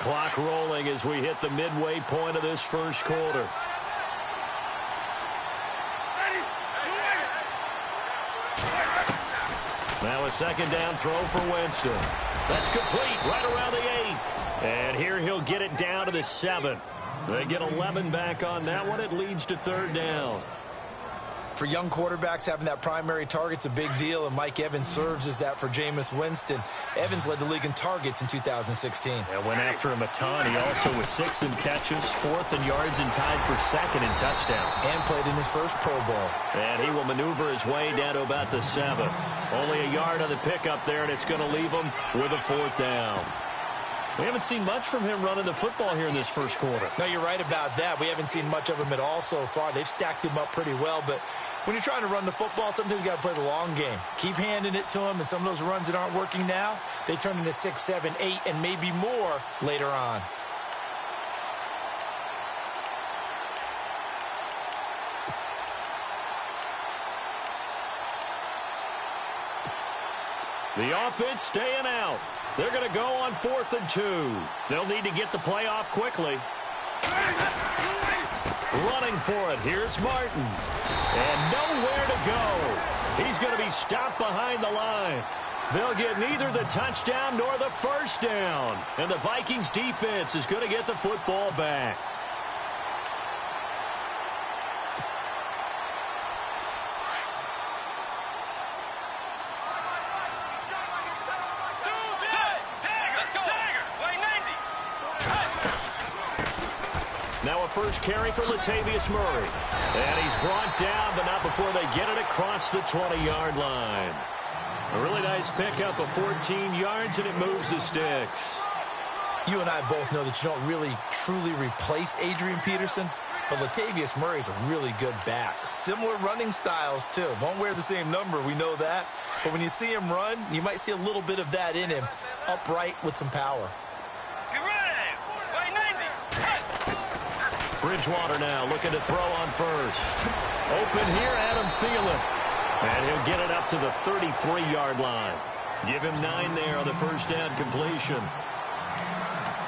Clock rolling as we hit the midway point of this first quarter. Now a second down throw for Winston. That's complete right around the 8. And here he'll get it down to the 7. They get 11 back on that one. It leads to third down. For young quarterbacks, having that primary target's a big deal, and Mike Evans serves as that for Jameis Winston. Evans led the league in targets in 2016. And went after him a ton. He also was 6 in catches, 4th in yards, and tied for 2nd in touchdowns. And played in his first Pro Bowl. And he will maneuver his way down to about the 7. Only a yard on the pickup there, and it's going to leave him with a 4th down. We haven't seen much from him running the football here in this first quarter. No, you're right about that. We haven't seen much of him at all so far. They've stacked him up pretty well, but when you're trying to run the football, sometimes you got to play the long game. Keep handing it to him, and some of those runs that aren't working now, they turn into 6, 7, 8, and maybe more later on. The offense staying out. They're going to go on 4th and 2. They'll need to get the play off quickly. Running for it. Here's Martin. And nowhere to go. He's going to be stopped behind the line. They'll get neither the touchdown nor the first down. And the Vikings defense is going to get the football back. Now a first carry for Latavius Murray. And he's brought down, but not before they get it across the 20-yard line. A really nice pickup of 14 yards, and it moves the sticks. You and I both know that you don't really truly replace Adrian Peterson, but Latavius Murray's a really good back. Similar running styles, too. Won't wear the same number, we know that. But when you see him run, you might see a little bit of that in him, upright with some power. Bridgewater now looking to throw on first. Open here, Adam Thielen. And he'll get it up to the 33-yard line. Give him 9 there on the first down completion.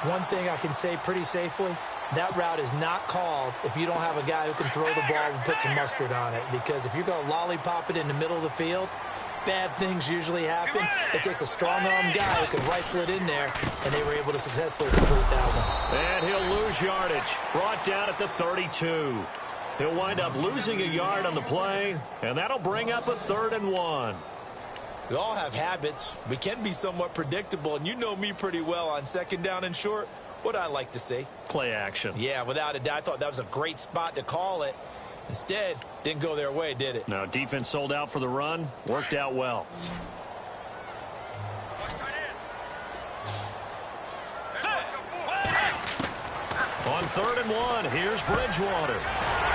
One thing I can say pretty safely, that route is not called if you don't have a guy who can throw the ball and put some mustard on it. Because if you're going to lollipop it in the middle of the field, bad things usually happen. It takes a strong-arm guy who can rifle it in there, and they were able to successfully complete that one. And he'll lose yardage. Brought down at the 32. He'll wind up losing a yard on the play, and that'll bring up a 3rd and 1. We all have habits. We can be somewhat predictable, and you know me pretty well on 2nd down and short. What I like to see? Play action. Yeah, without a doubt. I thought that was a great spot to call it. Instead, didn't go their way, did it? No, defense sold out for the run. Worked out well. On 3rd and 1, here's Bridgewater.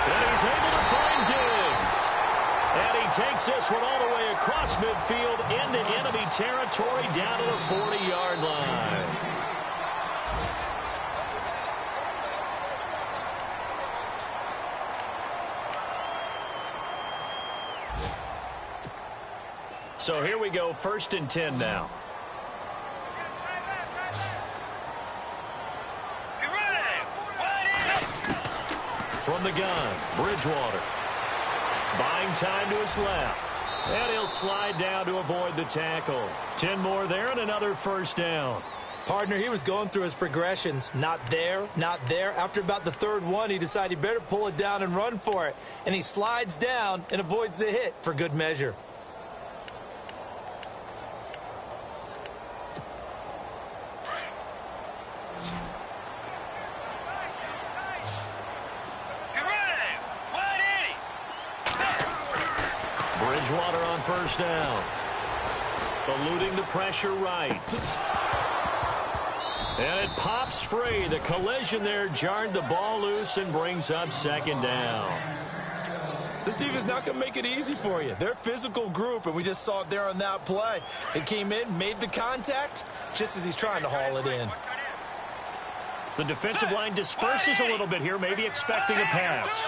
And he's able to find Diggs. And he takes this one all the way across midfield into enemy territory down to the 40-yard line. So here we go, 1st and 10 now. From the gun, Bridgewater. Buying time to his left. And he'll slide down to avoid the tackle. 10 more there and another first down. Partner, he was going through his progressions. Not there, not there. After about the 3rd one, he decided he better pull it down and run for it. And he slides down and avoids the hit for good measure. Bridgewater on first down. Eluding the pressure right. And it pops free. The collision there jarred the ball loose and brings up 2nd down. This defense is not going to make it easy for you. They're a physical group, and we just saw it there on that play. It came in, made the contact, just as he's trying to haul it in. The defensive line disperses a little bit here, maybe expecting a pass.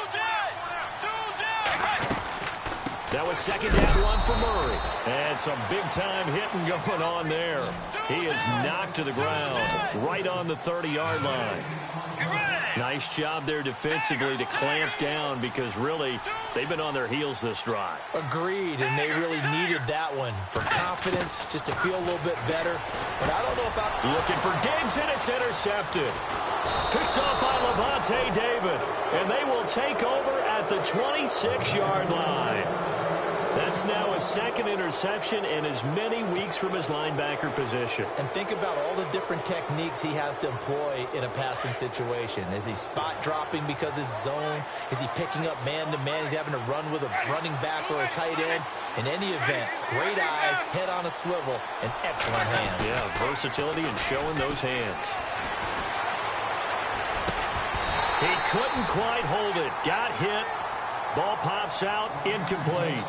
That was second down one for Murray. And some big-time hitting going on there. He is knocked to the ground right on the 30-yard line. Nice job there defensively to clamp down because really they've been on their heels this drive. Agreed, and they really needed that one for confidence, just to feel a little bit better. But I don't know if I'm looking for Diggs, and it's intercepted. Picked off by Levante David, and they will take over at the 26-yard line. That's now his second interception in as many weeks from his linebacker position. And think about all the different techniques he has to employ in a passing situation. Is he spot dropping because it's zone? Is he picking up man-to-man? Is he having to run with a running back or a tight end? In any event, great eyes, head on a swivel, and excellent hands. Yeah, versatility and showing those hands. He couldn't quite hold it. Got hit. Ball pops out, incomplete.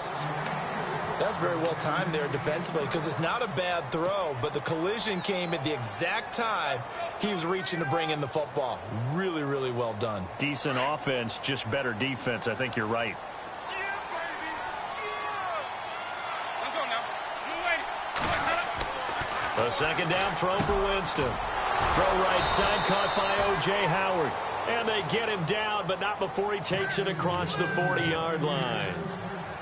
That's very well timed there defensively because it's not a bad throw, but the collision came at the exact time he was reaching to bring in the football. Really, really well done. Decent offense, just better defense. I think you're right. A second down throw for Winston. Throw right side caught by O.J. Howard. And they get him down, but not before he takes it across the 40-yard line.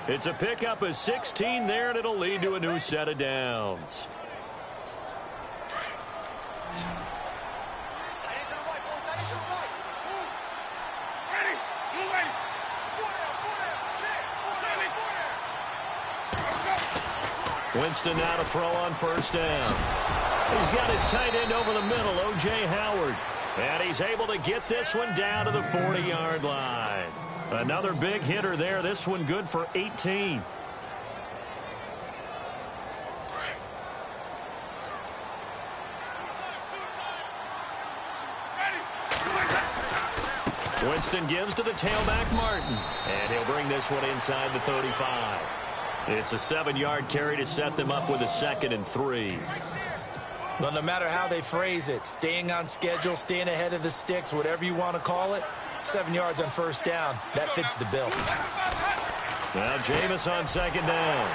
It's a pickup of 16 there, and it'll lead to a new set of downs. Winston now to throw on first down. He's got his tight end over the middle, O.J. Howard. And he's able to get this one down to the 40-yard line. Another big hitter there. This one good for 18. Winston gives to the tailback, Martin. And he'll bring this one inside the 35. It's a 7-yard carry to set them up with a 2nd and 3. Well, no matter how they phrase it, staying on schedule, staying ahead of the sticks, whatever you want to call it, 7 yards on first down, that fits the bill. Now Jameis on second down.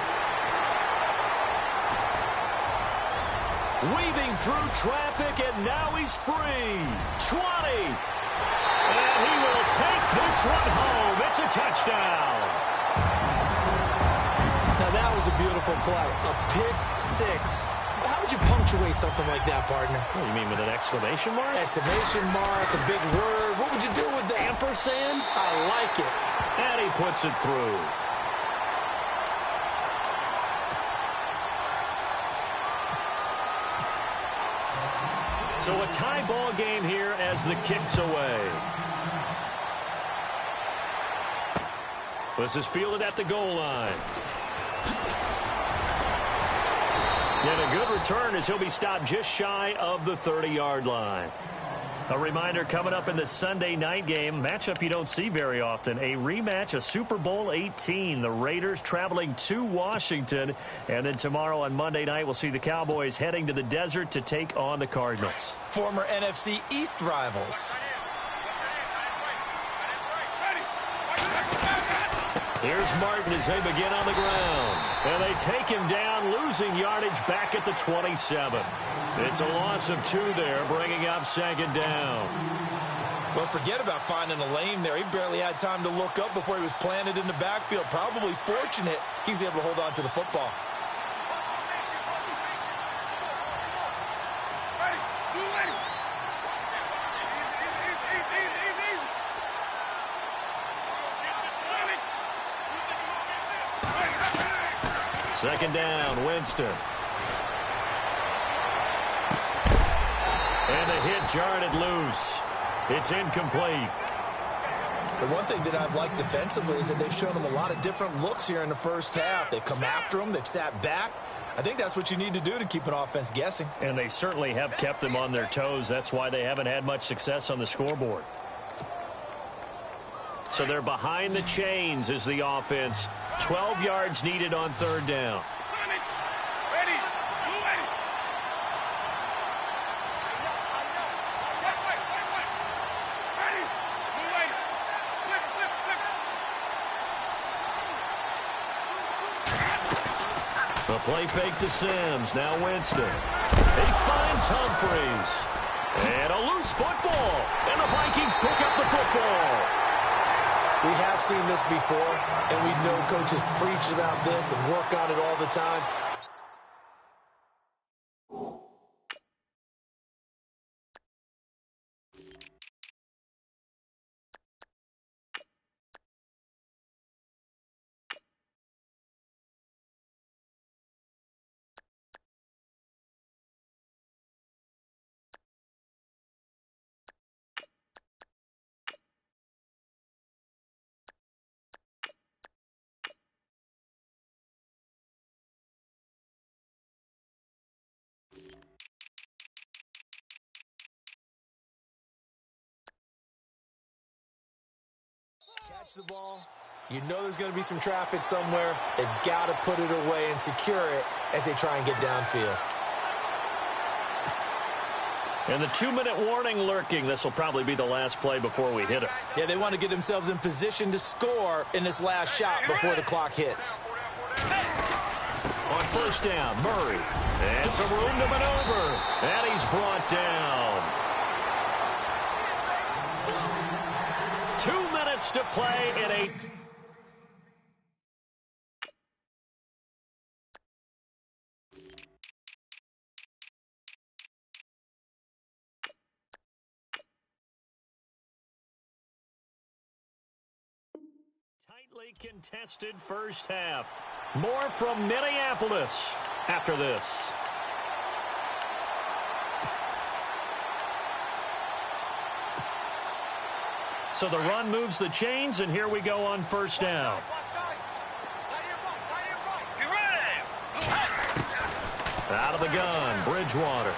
Weaving through traffic, and now he's free. 20. And he will take this one home. It's a touchdown. Now that was a beautiful play. A pick six. How would you punctuate something like that, partner? What, you mean with an exclamation mark? Exclamation mark, a big word. What would you do with that? Ampersand? I like it. And he puts it through. So a tie ball game here as the kick's away. This is fielded at the goal line. And a good return as he'll be stopped just shy of the 30-yard line. A reminder coming up in the Sunday night game, matchup you don't see very often, a rematch of Super Bowl 18. The Raiders traveling to Washington. And then tomorrow on Monday night, we'll see the Cowboys heading to the desert to take on the Cardinals. Former NFC East rivals. Here's Martin as they begin on the ground. And they take him down, losing yardage back at the 27. It's a loss of 2 there, bringing up second down. Well, forget about finding a lane there. He barely had time to look up before he was planted in the backfield. Probably fortunate he was able to hold on to the football. Second down, Winston. And the hit jarred it loose. It's incomplete. The one thing that I've liked defensively is that they've shown him a lot of different looks here in the first half. They've come after him. They've sat back. I think that's what you need to do to keep an offense guessing. And they certainly have kept them on their toes. That's why they haven't had much success on the scoreboard. So they're behind the chains as the offense. 12 yards needed on third down. A play fake to Sims. Now Winston. He finds Humphreys. And a loose football. And the Vikings pick up the football. We have seen this before, and we know coaches preach about this and work on it all the time. Catch the ball. You know there's going to be some traffic somewhere. They've got to put it away and secure it as they try and get downfield. And the 2-minute warning lurking. This will probably be the last play before we hit it. Yeah, they want to get themselves in position to score in this last shot before the clock hits. On first down, Murray. And some room to maneuver. And he's brought down. 2 minutes to play in a... Tightly contested first half. More from Minneapolis after this. So the run moves the chains, and here we go on first down. Out of the gun, Bridgewater.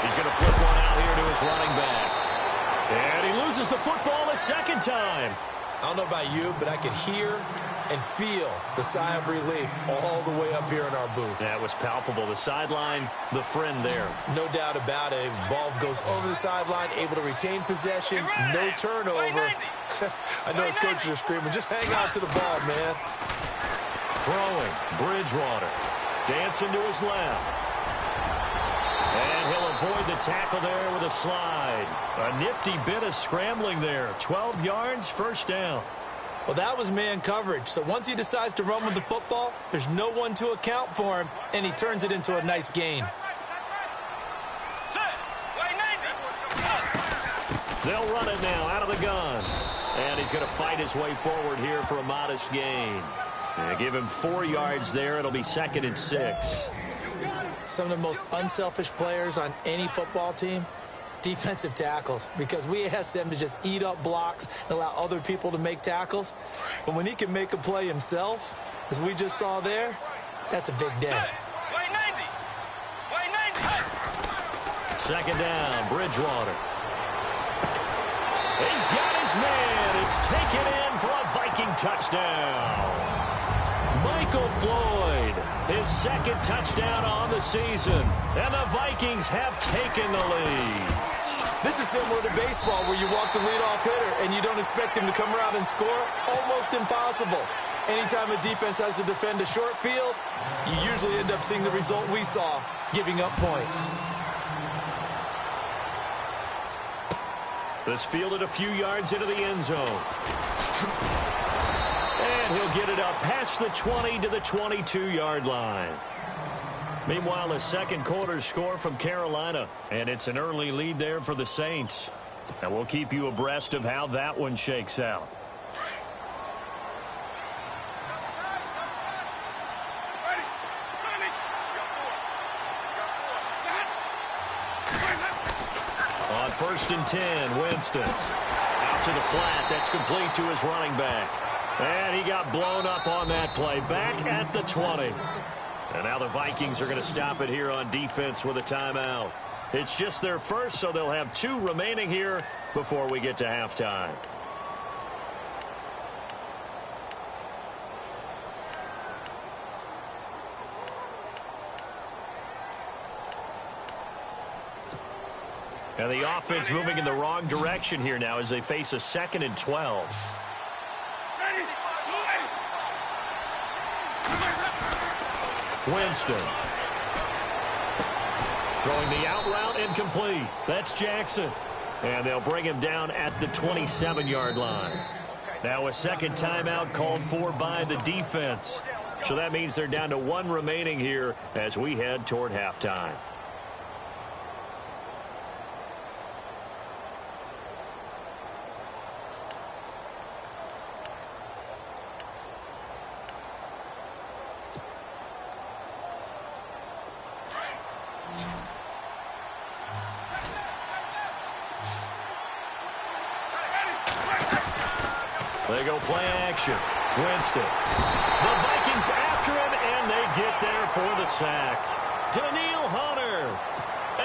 He's going to flip one out here to his running back. And he loses the football a second time. I don't know about you, but I could hear and feel the sigh of relief all the way up here in our booth. That was palpable. The sideline, the friend there. No doubt about it. Ball goes over the sideline, able to retain possession, no turnover. I know his coaches are screaming, just hang on to the ball, man. Throwing, Bridgewater. Dancing to his left. And he'll avoid the tackle there with a slide. A nifty bit of scrambling there. 12 yards, first down. Well, that was man coverage. So once he decides to run with the football, there's no one to account for him, and he turns it into a nice gain. They'll run it now out of the gun. And he's going to fight his way forward here for a modest gain. Give him 4 yards there. It'll be 2nd and 6. Some of the most unselfish players on any football team, defensive tackles, because we ask them to just eat up blocks and allow other people to make tackles. But when he can make a play himself, as we just saw there, that's a big day. Second down, Bridgewater. He's got his man. It's taken in for a Viking touchdown. Michael Floyd, his 2nd touchdown on the season. And the Vikings have taken the lead. This is similar to baseball where you walk the leadoff hitter and you don't expect him to come around and score. Almost impossible. Anytime a defense has to defend a short field, you usually end up seeing the result we saw, giving up points. This fielded a few yards into the end zone. And he'll get it up past the 20 to the 22-yard line. Meanwhile, a second quarter score from Carolina, and it's an early lead there for the Saints. And we'll keep you abreast of how that one shakes out. On 1st and 10, Winston. Out to the flat. That's complete to his running back. And he got blown up on that play. Back at the 20. And now the Vikings are going to stop it here on defense with a timeout. It's just their first, so they'll have 2 remaining here before we get to halftime. And the offense moving in the wrong direction here now as they face a 2nd and 12. Winston. Throwing the out route incomplete. That's Jackson. And they'll bring him down at the 27-yard line. Now a second timeout called for by the defense. So that means they're down to one remaining here as we head toward halftime. They go play action. Winston. The Vikings after him, and they get there for the sack. Daniil Hunter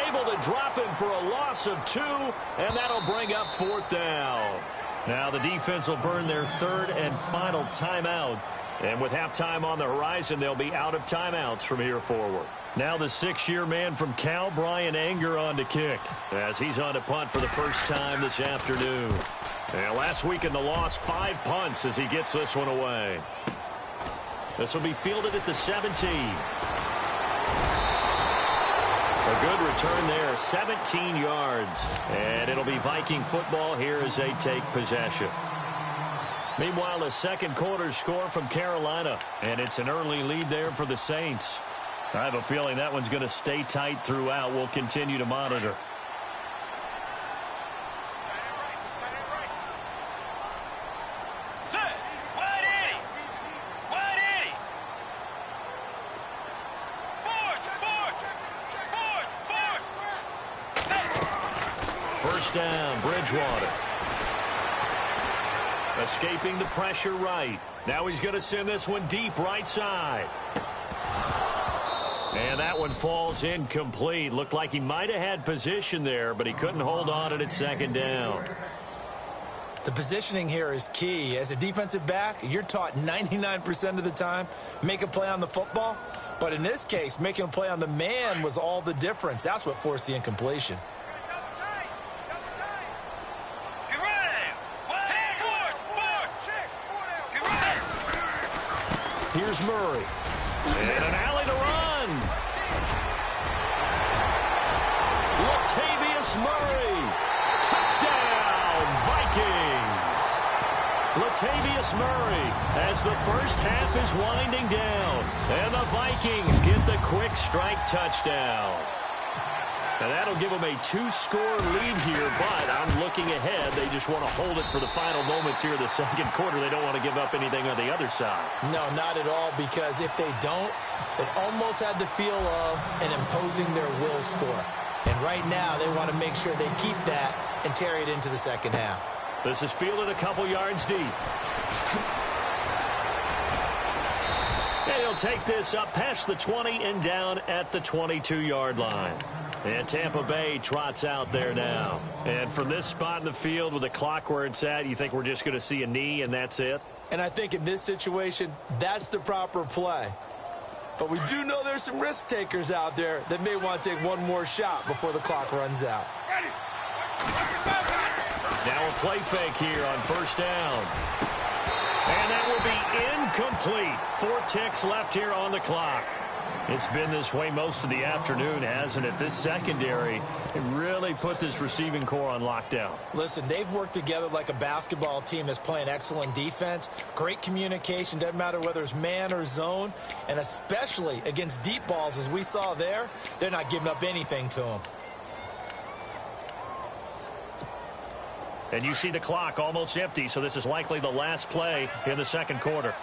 able to drop him for a loss of 2, and that'll bring up 4th down. Now the defense will burn their 3rd and final timeout. And with halftime on the horizon, they'll be out of timeouts from here forward. Now the 6-year man from Cal, Brian Anger, on to kick, as he's on to punt for the first time this afternoon. And last week in the loss, 5 punts as he gets this one away. This will be fielded at the 17. A good return there, 17 yards. And it'll be Viking football here as they take possession. Meanwhile, a second quarter score from Carolina, and it's an early lead there for the Saints. I have a feeling that one's going to stay tight throughout. We'll continue to monitor. First down, Bridgewater. Escaping the pressure right. Now he's going to send this one deep right side. And that one falls incomplete. Looked like he might have had position there, but he couldn't hold on at second down. The positioning here is key. As a defensive back, you're taught 99% of the time, make a play on the football. But in this case, making a play on the man was all the difference. That's what forced the incompletion. Here's Murray. And an alley to run. Latavius Murray. Touchdown, Vikings. Latavius Murray as the first half is winding down. And the Vikings get the quick strike touchdown. And that'll give them a 2-score lead here, but I'm looking ahead. They just want to hold it for the final moments here in the second quarter. They don't want to give up anything on the other side. No, not at all, because if they don't, it almost had the feel of an imposing their will score. And right now, they want to make sure they keep that and carry it into the second half. This is fielded a couple yards deep. And he'll take this up past the 20 and down at the 22-yard line. And Tampa Bay trots out there now. And from this spot in the field with the clock where it's at, you think we're just going to see a knee and that's it? And I think in this situation, that's the proper play. But we do know there's some risk takers out there that may want to take one more shot before the clock runs out. Now a play fake here on first down. And that will be incomplete. 4 ticks left here on the clock. It's been this way most of the afternoon, hasn't it? This secondary, it really put this receiving core on lockdown. Listen, they've worked together like a basketball team that's playing excellent defense. Great communication, doesn't matter whether it's man or zone. And especially against deep balls, as we saw there, they're not giving up anything to them. And you see the clock almost empty, so this is likely the last play in the second quarter.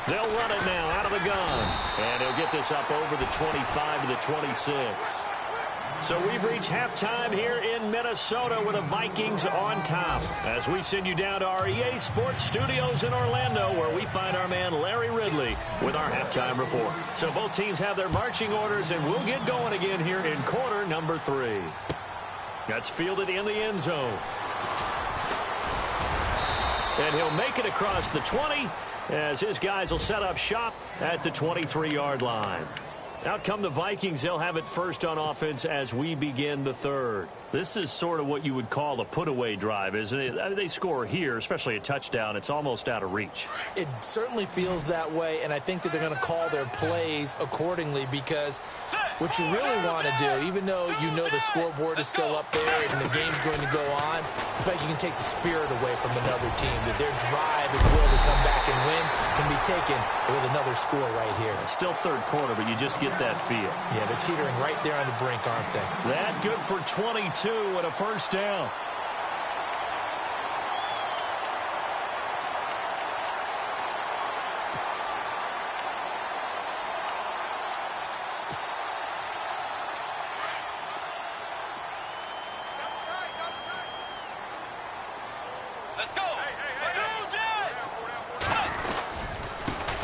They'll run it now out of the gun. And he'll get this up over the 25 to the 26. So we've reached halftime here in Minnesota with the Vikings on top. As we send you down to our EA Sports Studios in Orlando, where we find our man Larry Ridley with our halftime report. So both teams have their marching orders, and we'll get going again here in quarter number 3. That's fielded in the end zone. And he'll make it across the 20, as his guys will set up shop at the 23-yard line. Out come the Vikings. They'll have it first on offense as we begin the third. This is sort of what you would call a put-away drive, isn't it? I mean, they score here, especially a touchdown. It's almost out of reach. It certainly feels that way, and I think that they're going to call their plays accordingly because what you really want to do, even though you know the scoreboard is still up there and the game's going to go on, I feel like you can take the spirit away from another team, that their drive and will to come back and win can be taken with another score right here. Still third quarter, but you just get that feel. Yeah, they're teetering right there on the brink, aren't they? That good for 22 and a first down. Let's go.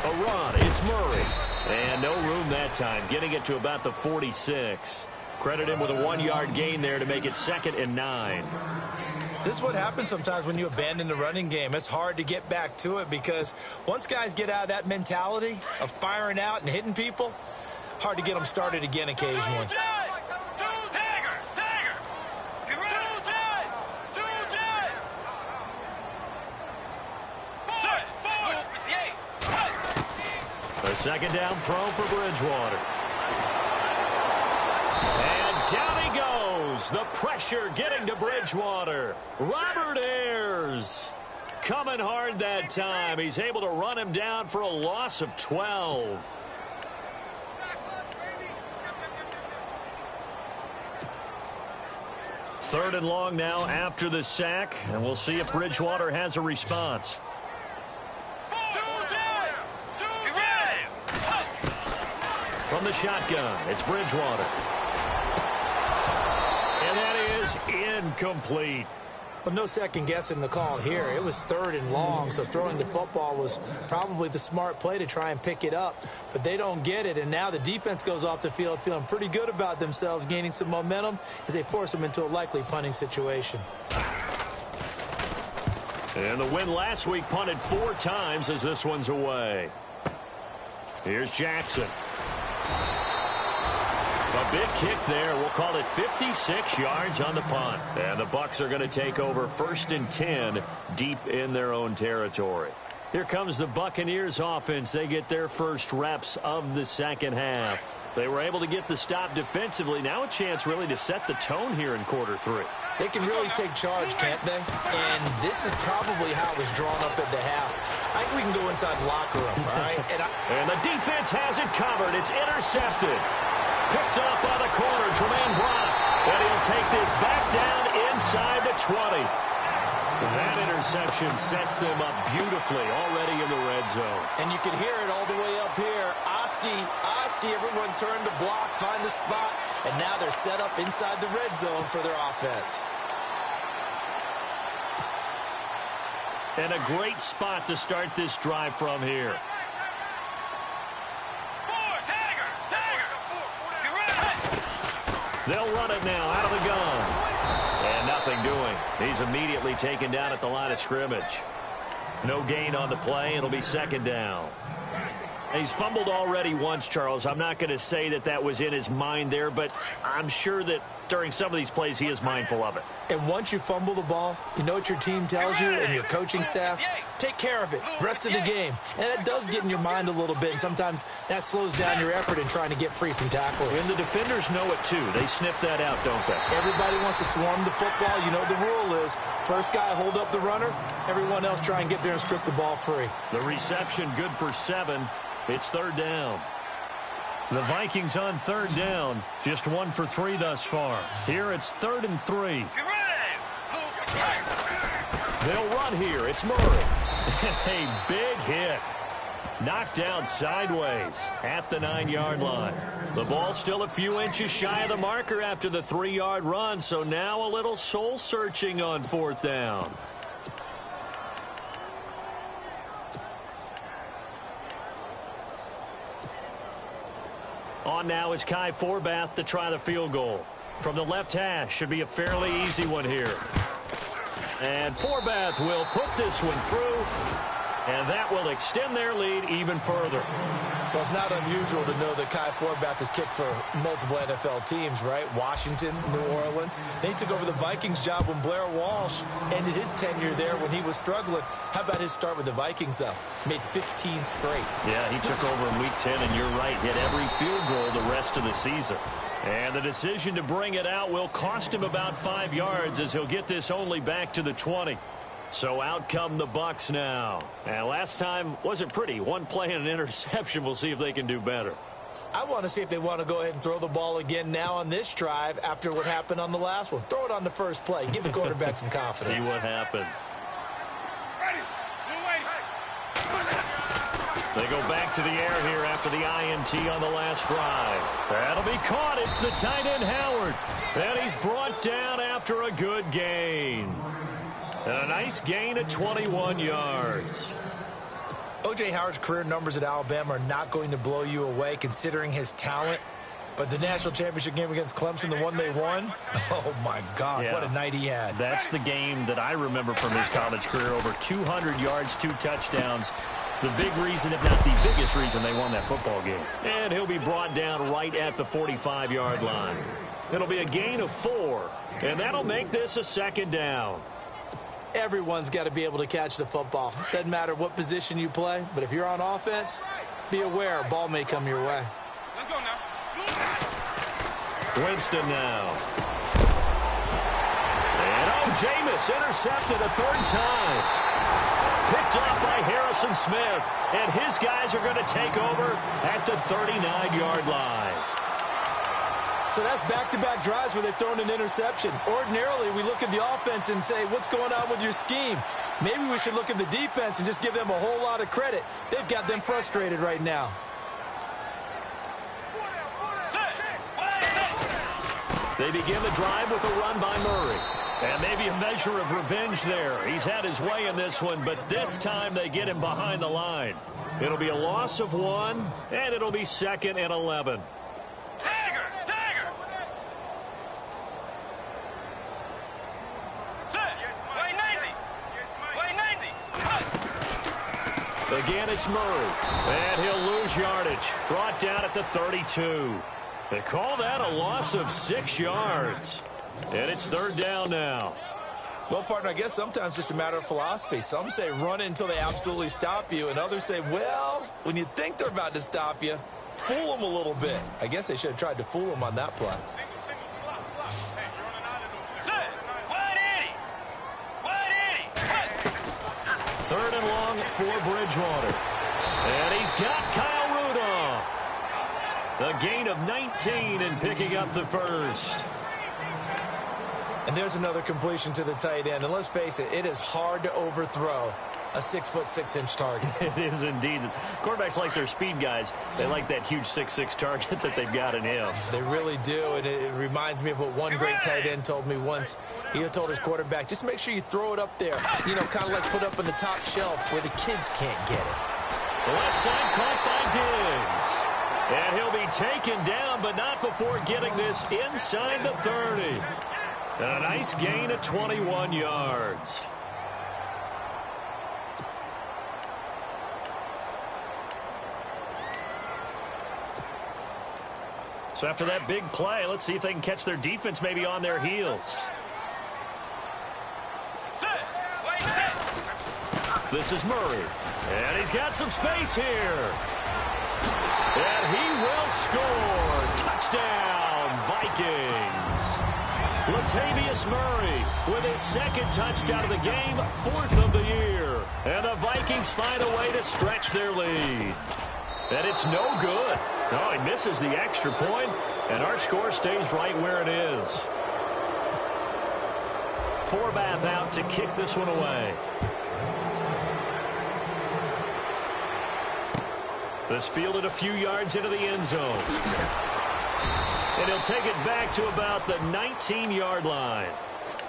A run. It's Murray. And no room that time. Getting it to about the 46. Credit him with a 1-yard gain there to make it 2nd and 9. This is what happens sometimes when you abandon the running game. It's hard to get back to it because once guys get out of that mentality of firing out and hitting people, hard to get them started again occasionally. A second down throw for Bridgewater. And down he goes. The pressure getting to Bridgewater. Robert Ayers coming hard that time. He's able to run him down for a loss of 12. Third and long now after the sack, and we'll see if Bridgewater has a response. From the shotgun, it's Bridgewater. And that is incomplete. Well, no second guessing the call here. It was third and long, so throwing the football was probably the smart play to try and pick it up. But they don't get it, and now the defense goes off the field feeling pretty good about themselves, gaining some momentum as they force them into a likely punting situation. And the win last week punted 4 times as this one's away. Here's Jackson. A big kick there. We'll call it 56 yards on the punt. And the Bucs are going to take over 1st and 10 deep in their own territory. Here comes the Buccaneers offense. They get their first reps of the second half. They were able to get the stop defensively. Now a chance really to set the tone here in quarter 3. They can really take charge, can't they? And this is probably how it was drawn up at the half. I think we can go inside the locker room, all right? And the defense has it covered. It's intercepted. Picked up by the corner, Jermaine Brock. And he'll take this back down inside the 20. That interception sets them up beautifully already in the red zone. And you can hear it all the way up here. Oski, everyone turned to block, find the spot, and now they're set up inside the red zone for their offense. And a great spot to start this drive from here. They'll run it now out of the gun. And nothing doing. He's immediately taken down at the line of scrimmage. No gain on the play. It'll be 2nd down. He's fumbled already once, Charles. I'm not going to say that that was in his mind there, but I'm sure that during some of these plays he is mindful of it. And once you fumble the ball, you know what your team tells you and your coaching staff? Take care of it. Rest of the game. And that does get in your mind a little bit, and sometimes that slows down your effort in trying to get free from tacklers. And the defenders know it, too. They sniff that out, don't they? Everybody wants to swarm the football. You know what the rule is. First guy hold up the runner. Everyone else try and get there and strip the ball free. The reception good for 7. It's 3rd down. The Vikings on 3rd down. Just 1 for 3 thus far. Here it's 3rd and 3. They'll run here. It's Murray. A big hit. Knocked down sideways at the 9-yard line. The ball still a few inches shy of the marker after the 3-yard run, so now a little soul-searching on 4th down. On now is Kai Forbath to try the field goal. From the left hash, should be a fairly easy one here. And Forbath will put this one through. And that will extend their lead even further. Well, it's not unusual to know that Kai Forbath has kicked for multiple NFL teams, right? Washington, New Orleans. They took over the Vikings job when Blair Walsh ended his tenure there when he was struggling. How about his start with the Vikings, though? Made 15 straight. Yeah, he took over in Week 10, and you're right, hit every field goal the rest of the season. And the decision to bring it out will cost him about 5 yards as he'll get this only back to the 20. So out come the Bucs now. And last time wasn't pretty. One play and an interception. We'll see if they can do better. I want to see if they want to go ahead and throw the ball again now on this drive after what happened on the last one. Throw it on the first play. Give the quarterback some confidence. See what happens. They go back to the air here after the INT on the last drive. That'll be caught. It's the tight end Howard. And he's brought down after a good gain. And a nice gain of 21 yards. O.J. Howard's career numbers at Alabama are not going to blow you away considering his talent. But the national championship game against Clemson, the one they won, oh, my God, yeah. What a night he had. That's the game that I remember from his college career. Over 200 yards, 2 touchdowns. The big reason, if not the biggest reason, they won that football game. And he'll be brought down right at the 45-yard line. It'll be a gain of 4, and that'll make this a second down. Everyone's got to be able to catch the football. Doesn't matter what position you play, but if you're on offense, be aware a ball may come your way. Let's go now. Winston now. And Jameis intercepted a 3rd time. Picked off by Harrison Smith. And his guys are going to take over at the 39-yard line. So that's back-to-back drives where they've thrown an interception. Ordinarily, we look at the offense and say, what's going on with your scheme? Maybe we should look at the defense and just give them a whole lot of credit. They've got them frustrated right now. They begin the drive with a run by Murray. And maybe a measure of revenge there. He's had his way in this one, but this time they get him behind the line. It'll be a loss of 1, and it'll be 2nd and 11. Again, it's Murray. And he'll lose yardage. Brought down at the 32. They call that a loss of 6 yards. And it's 3rd down now. Well, partner, I guess sometimes it's just a matter of philosophy. Some say run it until they absolutely stop you. And others say, well, when you think they're about to stop you, fool them a little bit. I guess they should have tried to fool them on that play. Third and long for Bridgewater. And he's got Kyle Rudolph. A gain of 19 and picking up the first. And there's another completion to the tight end. And let's face it, it is hard to overthrow a 6'6" target. It is indeed. Quarterbacks like their speed guys. They like that huge 6'6" target that they've got in him. They really do, and it reminds me of what one great tight end told me once. He told his quarterback, just make sure you throw it up there, you know, kind of like put up on the top shelf where the kids can't get it. The left side caught by Diggs. And he'll be taken down, but not before getting this inside the 30. And a nice gain of 21 yards. So after that big play, let's see if they can catch their defense maybe on their heels. This is Murray. And he's got some space here. And he will score. Touchdown, Vikings. Latavius Murray with his 2nd touchdown of the game, 4th of the year. And the Vikings find a way to stretch their lead. And it's no good. No, he misses the extra point, and our score stays right where it is. Forbath out to kick this one away. This fielded a few yards into the end zone. And he'll take it back to about the 19-yard line.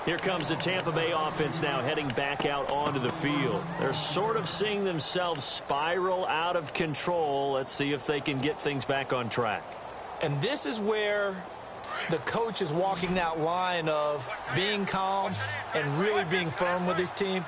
Here comes the Tampa Bay offense now heading back out onto the field. They're sort of seeing themselves spiral out of control. Let's see if they can get things back on track. And this is where the coach is walking that line of being calm and really being firm with his team.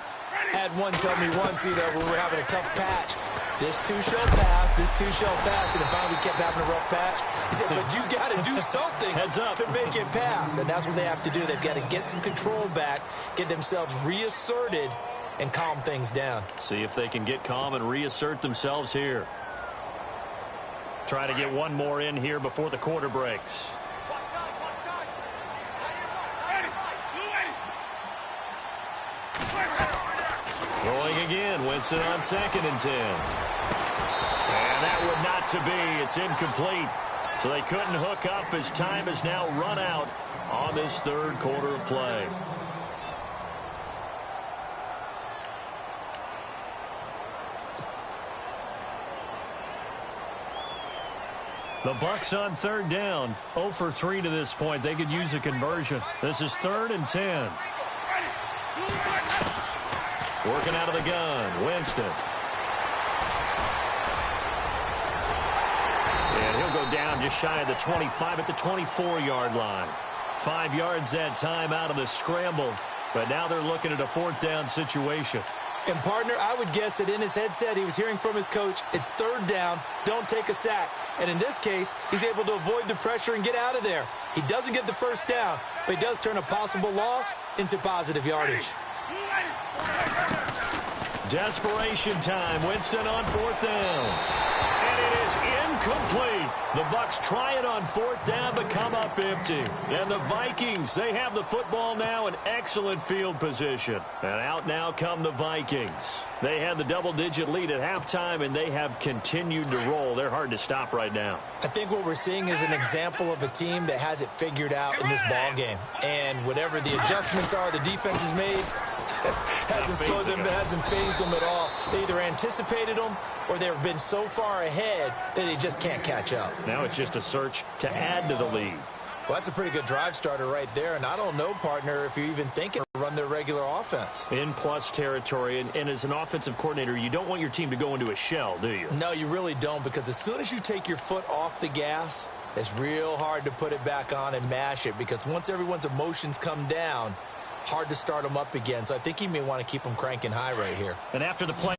Had one tell me once, when we were having a tough patch, this two shall pass, and then finally kept having a rough patch. He said, but you got to do something to make it pass. And that's what they have to do. They've got to get some control back, get themselves reasserted, and calm things down. See if they can get calm and reassert themselves here. Try to get one more in here before the quarter breaks. Throwing again, Winston on 2nd and 10. And that would not to be. It's incomplete. So they couldn't hook up as time has now run out on this third quarter of play. The Bucs on 3rd down, 0 for 3 to this point. They could use a conversion. This is 3rd and 10. Working out of the gun, Winston. And he'll go down just shy of the 25 at the 24-yard line. 5 yards that time out of the scramble, but now they're looking at a 4th down situation. And, partner, I would guess that in his headset he was hearing from his coach, it's 3rd down, don't take a sack. And in this case, he's able to avoid the pressure and get out of there. He doesn't get the 1st down, but he does turn a possible loss into positive yardage. Desperation time. Winston on 4th down. And it is incomplete. The Bucs try it on 4th down but come up empty. And the Vikings, they have the football now in excellent field position. And out now come the Vikings. They had the double-digit lead at halftime, and they have continued to roll. They're hard to stop right now. I think what we're seeing is an example of a team that has it figured out in this ball game. And whatever the adjustments are the defense has made, hasn't slowed them, hasn't phased them at all. They either anticipated them or they've been so far ahead that they just can't catch up. Now it's just a search to add to the lead. Well, that's a pretty good drive starter right there, and I don't know, partner, if you're even thinking to run their regular offense. In plus territory, and as an offensive coordinator, you don't want your team to go into a shell, do you? No, you really don't, because as soon as you take your foot off the gas, it's real hard to put it back on and mash it, because once everyone's emotions come down, hard to start them up again. So I think he may want to keep them cranking high right here. And after the play,